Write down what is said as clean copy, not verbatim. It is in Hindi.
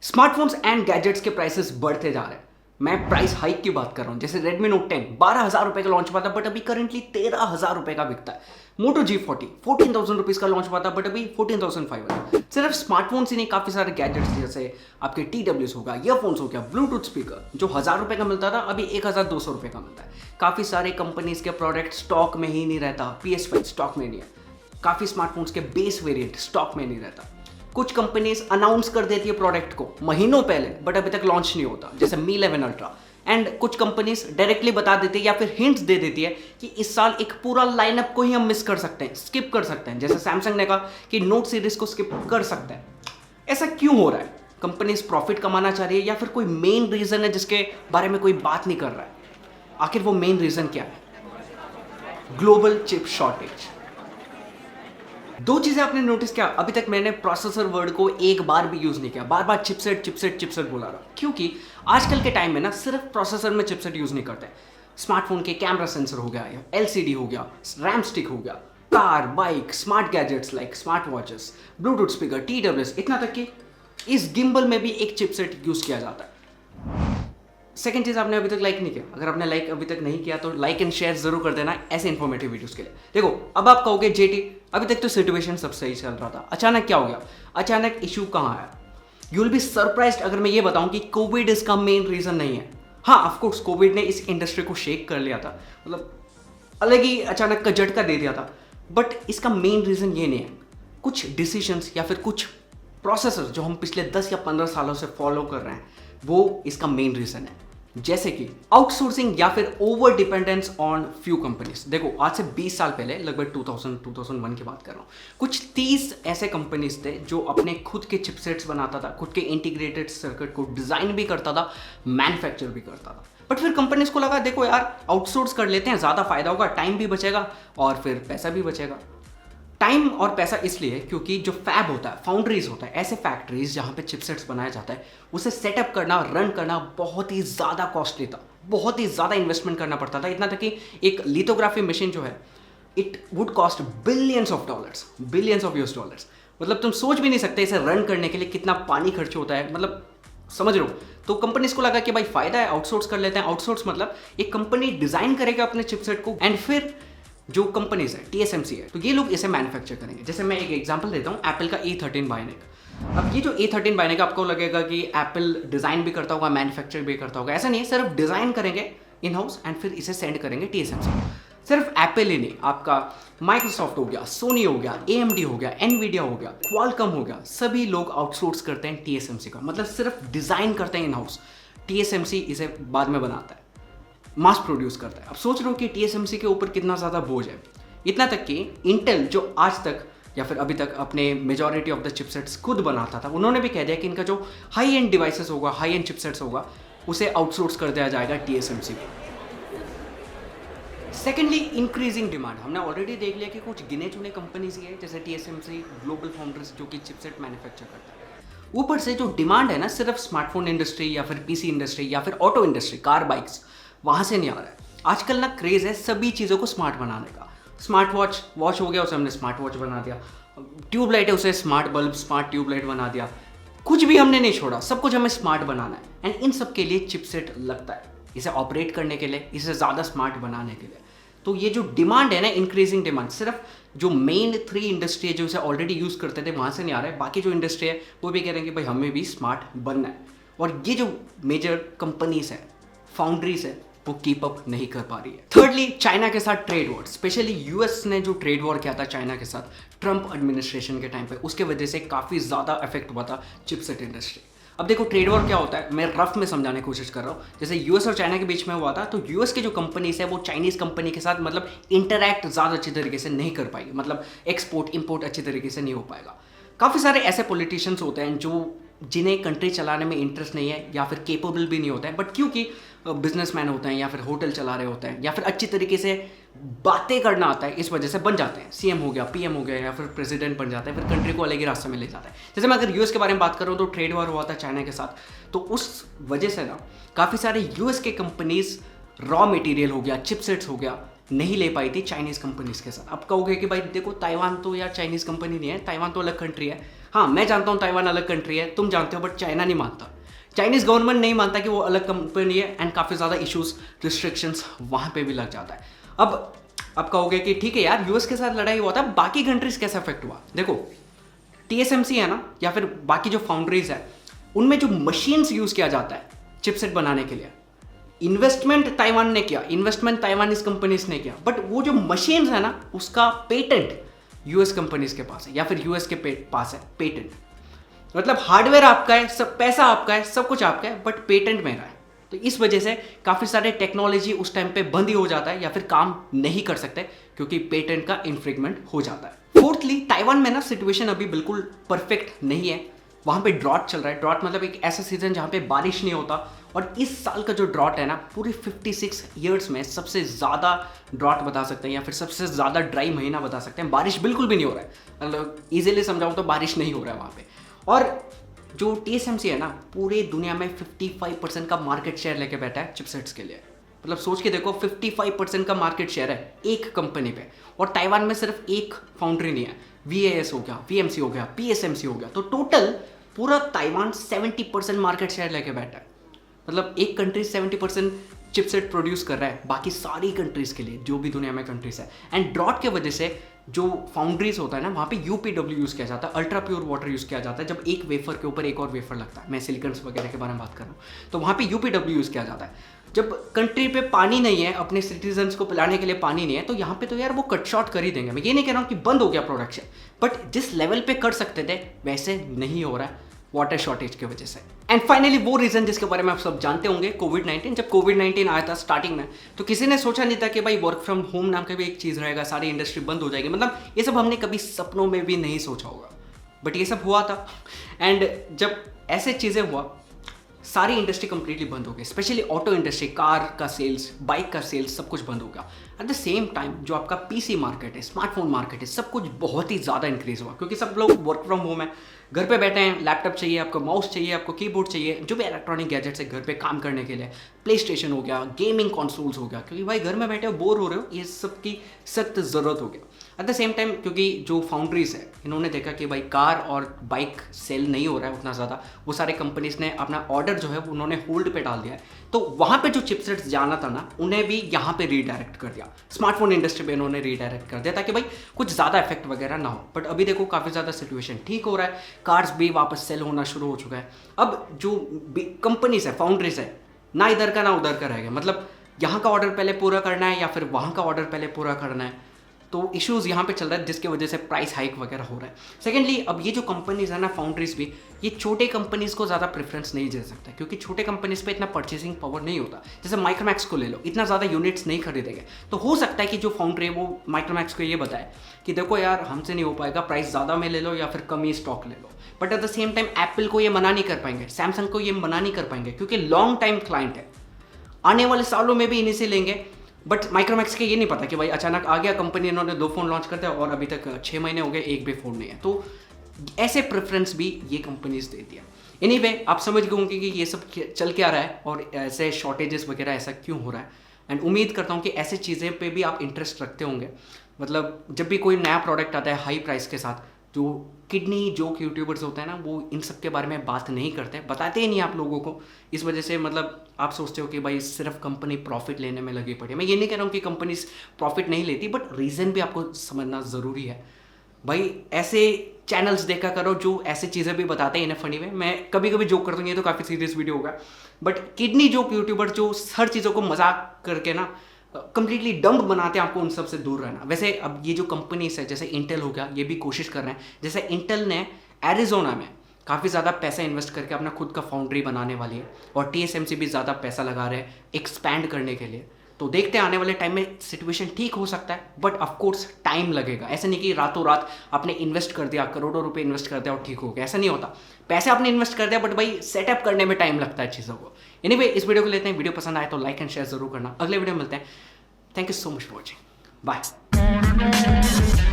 स्मार्टफोन्स एंड गैजेट्स के प्राइसेस बढ़ते जा रहे हैं। मैं प्राइस हाइक की बात कर रहा हूं। जैसे Redmi Note 10 12,000 रुपए का लॉन्च हुआ था बट अभी करंटली 13,000 रुपए का बिकता है। Moto G40 14,000 रुपीज का लॉन्च हुआ था बट अभी 14,500। सिर्फ स्मार्टफोन्स ही नहीं, काफी सारे गैजेट्स जैसे आपके TWS होगा, ईयरफोन्स हो गया, ब्लूटूथ स्पीकर जो 1,000 रुपए का मिलता था अभी 1,200 रुपए का मिलता है। काफी सारे कंपनीज के प्रोडक्ट स्टॉक में ही नहीं रहता। PS5 स्टॉक में नहीं है। काफी स्मार्टफोन्स के बेस वेरिएंट स्टॉक में नहीं रहता। कुछ कंपनीज अनाउंस कर देती है प्रोडक्ट को महीनों पहले बट अभी तक लॉन्च नहीं होता, जैसे Mi 11 अल्ट्रा। एंड कुछ कंपनीज डायरेक्टली बता देती है या फिर हिंट्स दे देती है कि इस साल एक पूरा लाइनअप को ही हम मिस कर सकते हैं, स्किप कर सकते हैं। जैसे सैमसंग ने कहा कि नोट सीरीज को स्किप कर सकते हैं। ऐसा क्यों हो रहा है? कंपनीज प्रॉफिट कमाना चाह रही है या फिर कोई मेन रीजन है जिसके बारे में कोई बात नहीं कर रहा है? आखिर वो मेन रीजन क्या है? Global chip shortage. दो चीजें आपने नोटिस किया, अभी तक मैंने प्रोसेसर वर्ड को एक बार भी यूज नहीं किया, बार बार चिपसेट चिपसेट चिपसेट बोला रहा, क्योंकि आजकल के टाइम में ना सिर्फ प्रोसेसर में चिपसेट यूज नहीं करते। स्मार्टफोन के कैमरा सेंसर हो गया, LCD हो गया, रैम स्टिक हो गया, car, bike, smart gadgets like smart watches, Bluetooth speaker, TWS, इतना तक कि इस गिम्बल में भी एक चिपसेट यूज किया जाता है। सेकंड चीज आपने अभी तक लाइक नहीं किया, अगर आपने लाइक अभी तक नहीं किया तो लाइक एंड शेयर जरूर कर देना ऐसे इन्फॉर्मेटिव वीडियोस के लिए। देखो, अब आप कहोगे जेटी अभी तक तो सिचुएशन सब सही चल रहा था, अचानक क्या हो गया? अचानक इशू कहाँ आया? यू विल बी सरप्राइज्ड अगर मैं ये बताऊं कि कोविड इसका मेन रीजन नहीं है। हाँ, ऑफकोर्स कोविड ने इस इंडस्ट्री को शेक कर लिया था, मतलब अलग ही अचानक का झटका दे दिया था, बट इसका मेन रीजन ये नहीं है। कुछ डिसीजंस या फिर कुछ प्रोसेसर जो हम पिछले 10 या 15 सालों से फॉलो कर रहे हैं वो इसका मेन रीजन है। जैसे कि आउटसोर्सिंग या फिर over dependence on few companies. देखो, आज से 20 साल पहले, लगभग 2001 की बात कर रहा हूँ, कुछ 30 ऐसे कंपनीज थे जो अपने खुद के चिपसेट्स बनाता था, खुद के इंटीग्रेटेड सर्किट को डिजाइन भी करता था, मैन्युफैक्चर भी करता था। बट फिर कंपनीज को लगा देखो यार, आउटसोर्स कर लेते हैं, ज़्यादा फायदा होगा, टाइम भी बचेगा और फिर पैसा भी बचेगा। टाइम और पैसा इसलिए क्योंकि जो फैब होता है, फाउंड्रीज होता है, ऐसे फैक्ट्रीज जहाँ पे चिपसेट्स बनाया जाता है, उसे सेटअप करना, रन करना बहुत ही ज़्यादा कॉस्टली था, बहुत ही ज़्यादा इन्वेस्टमेंट करना पड़ता था। इतना तक कि एक लिथोग्राफी मशीन जो है, it would cost billions of dollars, billions of US dollars. मतलब तुम सोच भी नहीं सकते इसे रन करने के लिए कितना पानी खर्च होता है, मतलब समझ लो। तो कंपनीज को लगा कि भाई फायदा है, आउटसोर्स कर लेते हैं। आउटसोर्स मतलब एक कंपनी डिजाइन करेगा अपने चिपसेट को एंड फिर जो कंपनीज है, TSMC है, तो ये लोग इसे मैन्युफैक्चर करेंगे। जैसे मैं एक एग्जांपल देता हूँ, एप्पल का A13 बायोनिक। अब ये जो A13 बायोनिक, आपको लगेगा कि एप्पल डिजाइन भी करता होगा, मैन्युफैक्चर भी करता होगा। ऐसा नहीं है, सिर्फ डिजाइन करेंगे इन हाउस एंड फिर इसे सेंड करेंगे TSMC को। सिर्फ एप्पल ही नहीं, आपका माइक्रोसॉफ्ट हो गया, सोनी हो गया, AMD हो गया, एनवीडिया हो गया, क्वालकॉम हो गया, सभी लोग आउटसोर्स करते हैं TSMC का, मतलब सिर्फ डिजाइन करते हैं इन हाउस। TSMC इसे बाद में बनाता है, मास प्रोड्यूस करता है। अब सोच रहे हो कि TSMC के ऊपर कितना ज़्यादा बोझ है। इतना तक कि इंटेल जो आज तक या फिर अभी तक अपने मेजॉरिटी ऑफ द चिपसेट्स खुद बनाता था, उन्होंने भी कह दिया कि इनका जो हाई एंड डिवाइसेस होगा, हाई एंड चिपसेट्स होगा, उसे आउटसोर्स कर दिया जाएगा TSMC को। Secondly, increasing demand. हमने ऑलरेडी देख लिया कि कुछ गिने चुने कंपनीज ही है जैसे TSMC, ग्लोबल फाउंड्रीज जो कि चिपसेट मैन्युफैक्चर करता है। ऊपर से जो डिमांड है ना, सिर्फ स्मार्टफोन इंडस्ट्री या फिर PC इंडस्ट्री या फिर ऑटो इंडस्ट्री, कार, बाइक्स, वहाँ से नहीं आ रहा है। आजकल ना क्रेज़ है सभी चीज़ों को स्मार्ट बनाने का। स्मार्ट वॉच हो गया, उसे हमने स्मार्ट वॉच बना दिया। ट्यूबलाइट है, उसे स्मार्ट बल्ब, स्मार्ट ट्यूबलाइट बना दिया। कुछ भी हमने नहीं छोड़ा, सब कुछ हमें स्मार्ट बनाना है एंड इन सब के लिए चिपसेट लगता है, इसे ऑपरेट करने के लिए, इसे ज़्यादा स्मार्ट बनाने के लिए। तो ये जो डिमांड है ना, इंक्रीजिंग डिमांड, सिर्फ जो मेन 3 इंडस्ट्री है जो इसे ऑलरेडी यूज़ करते थे वहाँ से नहीं आ रहा है। बाकी जो इंडस्ट्री है वो भी कह रहे हैं कि भाई हमें भी स्मार्ट बनना है। और ये जो मेजर कंपनीज है, फाउंड्रीज है, वो कीप अप नहीं कर पा रही है। थर्डली, चाइना के साथ ट्रेड वॉर, स्पेशली US ने जो ट्रेड वॉर किया था चाइना के साथ ट्रम्प एडमिनिस्ट्रेशन के टाइम पे, उसके वजह से काफ़ी ज़्यादा इफेक्ट हुआ था चिपसेट इंडस्ट्री। अब देखो, ट्रेड वॉर क्या होता है, मैं रफ में समझाने की कोशिश कर रहा हूँ। जैसे US और चाइना के बीच में हुआ था, तो US के जो कंपनीज है वो चाइनीज़ कंपनी के साथ मतलब इंटरैक्ट ज़्यादा अच्छी तरीके से नहीं कर पाएगी, मतलब एक्सपोर्ट इम्पोर्ट अच्छी तरीके से नहीं हो पाएगा। काफ़ी सारे ऐसे पॉलिटिशियंस होते हैं जिन्हें कंट्री चलाने में इंटरेस्ट नहीं है या फिर केपेबल भी नहीं होता है, बट क्योंकि बिजनेसमैन होते हैं या फिर होटल चला रहे होते हैं या फिर अच्छी तरीके से बातें करना आता है, इस वजह से बन जाते हैं। CM हो गया, PM हो गया या फिर प्रेसिडेंट बन जाता है, फिर कंट्री को अलग ही रास्ते में ले जाता है। जैसे मैं अगर US के बारे में बात करूँ तो ट्रेड वॉर हुआ था चाइना के साथ, तो उस वजह से ना काफ़ी सारे US के कंपनीज रॉ मटेरियल हो गया, चिपसेट्स हो गया, नहीं ले पाई थी चाइनीज़ कंपनीज के साथ। अब कहोगे कि भाई देखो, ताइवान तो यार चाइनीज़ कंपनी नहीं है, ताइवान तो अलग कंट्री है। हाँ, मैं जानता हूँ ताइवान अलग कंट्री है, तुम जानते हो, बट चाइना नहीं मानता। चाइनीज गवर्नमेंट नहीं मानता कि वो अलग कंपनी है, एंड काफ़ी ज़्यादा इश्यूज, रिस्ट्रिक्शंस वहाँ पे भी लग जाता है। अब कहोगे कि ठीक है यार, यूएस के साथ लड़ाई हुआ था, बाकी कंट्रीज कैसे अफेक्ट हुआ? देखो, टीएसएमसी है ना, या फिर बाकी जो फाउंड्रीज है, उनमें जो मशीन्स यूज़ किया जाता है चिपसेट बनाने के लिए, इन्वेस्टमेंट ताइवान ने किया, इन्वेस्टमेंट ताइवानीज कंपनीज ने किया, बट वो जो मशीन्स है ना, उसका पेटेंट यूएस कंपनीज के पास है, या फिर यूएस के पास है पेटेंट। मतलब हार्डवेयर आपका है, सब पैसा आपका है, सब कुछ आपका है, बट पेटेंट मेरा है। तो इस वजह से काफ़ी सारे टेक्नोलॉजी उस टाइम पे बंद ही हो जाता है, या फिर काम नहीं कर सकते क्योंकि पेटेंट का इन्फ्रिंगमेंट हो जाता है। फोर्थली, ताइवान में ना सिचुएशन अभी बिल्कुल परफेक्ट नहीं है। वहाँ पे ड्रॉट चल रहा है। ड्रॉट मतलब एक ऐसा सीजन जहाँ पे बारिश नहीं होता, और इस साल का जो ड्रॉट है ना, पूरे 56 ईयर्स में सबसे ज़्यादा ड्रॉट बता सकते हैं, या फिर सबसे ज़्यादा ड्राई महीना बता सकते हैं। बारिश बिल्कुल भी नहीं हो रहा है, मतलब ईजिली समझाऊँ तो बारिश नहीं हो रहा है वहाँ पे। और जो टीएसएमसी है ना, पूरे दुनिया में 55% का मार्केट शेयर लेके बैठा है चिपसेट्स के लिए। मतलब सोच के देखो, 55% का मार्केट शेयर है एक कंपनी पे, और ताइवान में सिर्फ एक फाउंड्री नहीं है। VAS हो गया, VMC हो गया, PSMC हो गया, तो टोटल पूरा ताइवान 70% मार्केट शेयर लेके बैठा है। मतलब एक कंट्री 70% चिपसेट प्रोड्यूस कर रहा है बाकी सारी कंट्रीज के लिए, जो भी दुनिया में कंट्रीज है। एंड ड्रॉट के वजह से जो फाउंड्रीज होता है ना, वहाँ पे UPW यूज़ किया जाता है, अल्ट्रा प्योर वाटर यूज़ किया जाता है। जब एक वेफर के ऊपर एक और वेफर लगता है, मैं सिलिकॉन्स वगैरह के बारे में बात कर रहा हूँ, तो वहाँ पे UPW यूज़ किया जाता है। जब कंट्री पे पानी नहीं है, अपने सिटीजन्स को पिलाने के लिए पानी नहीं है, तो यहाँ पे तो यार वो कट शॉर्ट कर ही देंगे। मैं ये नहीं कह रहा हूँ कि बंद हो गया प्रोडक्शन, बट जिस लेवल पे कर सकते थे वैसे नहीं हो रहा है वाटर शॉर्टेज की वजह से। एंड फाइनली वो रीजन जिसके बारे में आप सब जानते होंगे, कोविड-19। जब कोविड-19 आया था स्टार्टिंग में, तो किसी ने सोचा नहीं था कि भाई वर्क फ्रॉम होम नाम का भी एक चीज़ रहेगा, सारी इंडस्ट्री बंद हो जाएगी। मतलब ये सब हमने कभी सपनों में भी नहीं सोचा होगा, बट ये सब हुआ था। एंड जब ऐसे चीज़ें हुआ, सारी इंडस्ट्री कंप्लीटली बंद हो गई, स्पेशली ऑटो इंडस्ट्री, कार का सेल्स, बाइक का सेल्स, सब कुछ बंद हो गया। एट द सेम टाइम जो आपका PC मार्केट है, स्मार्टफोन मार्केट है, सब कुछ बहुत ही ज़्यादा इंक्रीज हुआ, क्योंकि सब लोग वर्क फ्रॉम होम है, घर पे बैठे हैं, लैपटॉप चाहिए आपको, माउस चाहिए आपको, कीबोर्ड चाहिए, जो भी इलेक्ट्रॉनिक गैजेट्स है घर पे काम करने के लिए, प्ले स्टेशन हो गया, गेमिंग कंसोल्स हो गया, क्योंकि भाई घर में बैठे हो, बोर हो रहे हो, ये सब की सख्त ज़रूरत हो गया। एट द सेम टाइम क्योंकि जो फाउंड्रीज है, इन्होंने देखा कि भाई कार और बाइक सेल नहीं हो रहा है उतना ज़्यादा, वो सारे कंपनीज ने अपना ऑर्डर जो है उन्होंने होल्ड पे डाल दिया है, तो वहाँ पे जो चिपसेट्स जाना था ना, उन्हें भी यहाँ पे रीडायरेक्ट कर दिया, स्मार्टफोन इंडस्ट्री पे इन्होंने रीडायरेक्ट कर दिया, ताकि भाई कुछ ज़्यादा इफेक्ट वगैरह ना हो। बट अभी देखो काफ़ी ज़्यादा सिचुएशन ठीक हो रहा है, कार्स भी वापस सेल होना शुरू हो चुका है। अब जो कंपनीज है, फाउंड्रीज है, ना इधर का ना उधर का रहेगा, मतलब यहाँ का ऑर्डर पहले पूरा करना है या फिर वहाँ का ऑर्डर पहले पूरा करना है, तो इश्यूज़ यहाँ पे चल रहा है, जिसकी वजह से प्राइस हाइक वगैरह हो रहा है। सेकेंडली, अब ये जो कंपनीज है ना, फाउंड्रीज भी, ये छोटे कंपनीज को ज़्यादा प्रेफरेंस नहीं दे सकता, क्योंकि छोटे कंपनीज पे इतना परचेसिंग पावर नहीं होता। जैसे माइक्रोमैक्स को ले लो, इतना ज़्यादा यूनिट्स नहीं खरीदेंगे, तो हो सकता है कि जो फाउंड्री है वो माइक्रोमैक्स को ये बताए कि देखो यार, हमसे नहीं हो पाएगा, प्राइस ज़्यादा में ले लो या फिर कम ही स्टॉक ले लो। But at the same time Apple को ये मना नहीं कर पाएंगे, सैमसंग को ये मना नहीं कर पाएंगे, क्योंकि लॉन्ग टाइम क्लाइंट है, आने वाले सालों में भी इन्हीं से लेंगे। बट माइक्रोमैक्स के ये नहीं पता कि भाई अचानक आ गया कंपनी, इन्होंने 2 फ़ोन लॉन्च कर दिया और अभी तक 6 महीने हो गए, एक भी फ़ोन नहीं है, तो ऐसे प्रेफरेंस भी ये कंपनीज देती है। एनीवे, आप समझ गए होंगे कि ये सब चल क्या रहा है और ऐसे शॉर्टेजेस वगैरह ऐसा क्यों हो रहा है। एंड उम्मीद करता हूँ कि ऐसे चीज़ें पे भी आप इंटरेस्ट रखते होंगे। मतलब जब भी कोई नया प्रोडक्ट आता है हाई प्राइस के साथ, जो किडनी जोक यूट्यूबर्स होते हैं ना, वो इन सब के बारे में बात नहीं करते, बताते ही नहीं आप लोगों को। इस वजह से मतलब आप सोचते हो कि भाई सिर्फ कंपनी प्रॉफिट लेने में लगी पड़ी है। मैं ये नहीं कह रहा हूँ कि कंपनीज प्रॉफिट नहीं लेती, बट रीज़न भी आपको समझना ज़रूरी है। भाई ऐसे चैनल्स देखा करो जो ऐसे चीज़ें भी बताते हैं इन्हें फनी में। मैं कभी कभी जोक करता हूँ, ये तो काफ़ी सीरियस वीडियो होगा, बट किडनी जोक यूट्यूबर जो हर चीज़ों को मजाक करके ना कंप्लीटली डम्ब बनाते हैं, आपको उन सब से दूर रहना। वैसे अब ये जो कंपनीज है, जैसे इंटेल हो गया, ये भी कोशिश कर रहे हैं। जैसे इंटेल ने एरिजोना में काफ़ी ज़्यादा पैसा इन्वेस्ट करके अपना खुद का फाउंड्री बनाने वाली है, और TSMC भी ज़्यादा पैसा लगा रहे हैं एक्सपैंड करने के लिए। तो देखते हैं आने वाले टाइम में सिचुएशन ठीक हो सकता है, बट ऑफकोर्स टाइम लगेगा। ऐसा नहीं कि रातों रात आपने इन्वेस्ट कर दिया, करोड़ों रुपए इन्वेस्ट कर दिया और ठीक हो गया, ऐसा नहीं होता। पैसे आपने इन्वेस्ट कर दिया, बट भाई सेटअप करने में टाइम लगता है चीज़ों को। एनीवे, इस वीडियो को लेते हैं। वीडियो पसंद आए तो लाइक एंड शेयर जरूर करना। अगले वीडियो में मिलते हैं। Thank you so much for watching. Bye.